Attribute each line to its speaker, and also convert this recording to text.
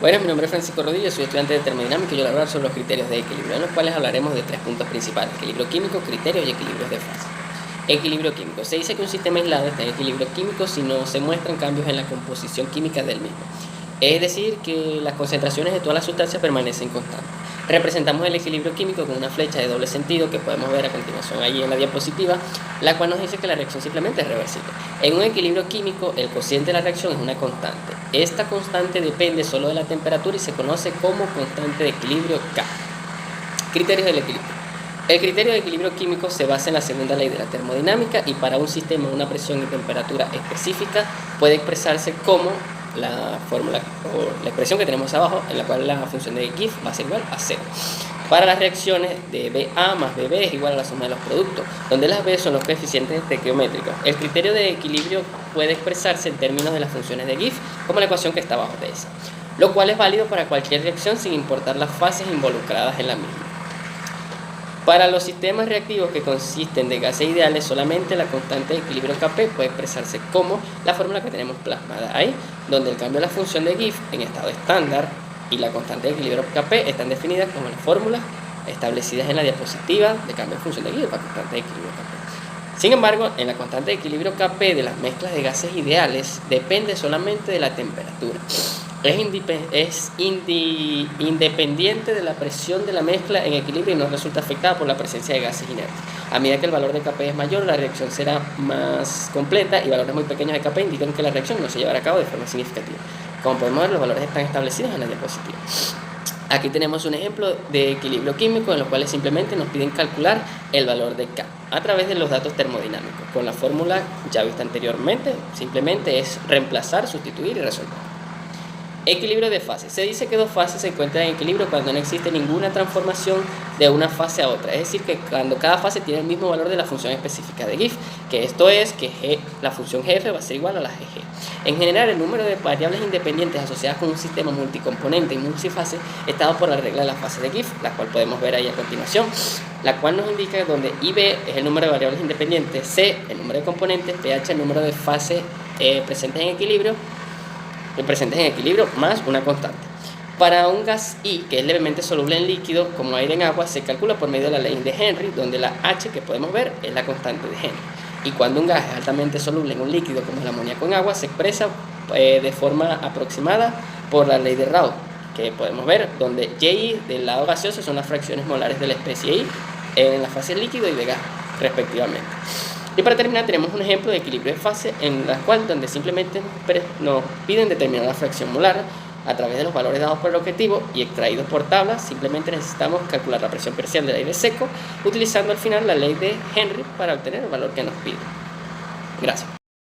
Speaker 1: Buenas, mi nombre es Francisco Rodríguez, soy estudiante de termodinámica y yo voy a hablar sobre los criterios de equilibrio, en los cuales hablaremos de 3 puntos principales: equilibrio químico, criterios y equilibrios de fase. Equilibrio químico. Se dice que un sistema aislado está en equilibrio químico si no se muestran cambios en la composición química del mismo. Es decir, que las concentraciones de todas las sustancias permanecen constantes. Representamos el equilibrio químico con una flecha de doble sentido que podemos ver a continuación allí en la diapositiva, la cual nos dice que la reacción simplemente es reversible. En un equilibrio químico, el cociente de la reacción es una constante. Esta constante depende solo de la temperatura y se conoce como constante de equilibrio K. Criterios del equilibrio. El criterio de equilibrio químico se basa en la segunda ley de la termodinámica y para un sistema a una presión y temperatura específica puede expresarse como la fórmula o la expresión que tenemos abajo, en la cual la función de GIF va a ser igual a 0. Para las reacciones de BA más BB es igual a la suma de los productos, donde las B son los coeficientes estequiométricos. El criterio de equilibrio puede expresarse en términos de las funciones de GIF, como la ecuación que está abajo de esa, lo cual es válido para cualquier reacción sin importar las fases involucradas en la misma. Para los sistemas reactivos que consisten de gases ideales, solamente la constante de equilibrio Kp puede expresarse como la fórmula que tenemos plasmada ahí, donde el cambio de la función de GIF en estado estándar y la constante de equilibrio Kp están definidas como las fórmulas establecidas en la diapositiva de cambio de función de GIF, la constante de equilibrio Kp. Sin embargo, en la constante de equilibrio Kp de las mezclas de gases ideales depende solamente de la temperatura. Es independiente de la presión de la mezcla en equilibrio y no resulta afectada por la presencia de gases inertes. A medida que el valor de Kp es mayor, la reacción será más completa y valores muy pequeños de Kp indican que la reacción no se llevará a cabo de forma significativa. Como podemos ver, los valores están establecidos en la diapositiva. Aquí tenemos un ejemplo de equilibrio químico en los cuales simplemente nos piden calcular el valor de K a través de los datos termodinámicos. Con la fórmula ya vista anteriormente, simplemente es reemplazar, sustituir y resolver. Equilibrio de fases. Se dice que dos fases se encuentran en equilibrio cuando no existe ninguna transformación de una fase a otra. Es decir, que cuando cada fase tiene el mismo valor de la función específica de GIF, que esto es que la función GF va a ser igual a la GG. En general, el número de variables independientes asociadas con un sistema multicomponente y multifase está dado por la regla de la fase de GIF, la cual podemos ver ahí a continuación, la cual nos indica donde IB es el número de variables independientes, C el número de componentes, pH el número de fases presentes en equilibrio más una constante. Para un gas I, que es levemente soluble en líquido, como aire en agua, se calcula por medio de la ley de Henry, donde la H que podemos ver es la constante de Henry. Y cuando un gas es altamente soluble en un líquido, como el amoníaco en agua, se expresa de forma aproximada por la ley de Raoult, que podemos ver, donde Ji del lado gaseoso son las fracciones molares de la especie I en la fase líquido y de gas, respectivamente. Y para terminar tenemos un ejemplo de equilibrio de fase en la cual donde simplemente nos piden determinar la fracción molar a través de los valores dados por el objetivo y extraídos por tabla. Simplemente necesitamos calcular la presión parcial del aire seco utilizando al final la ley de Henry para obtener el valor que nos piden. Gracias.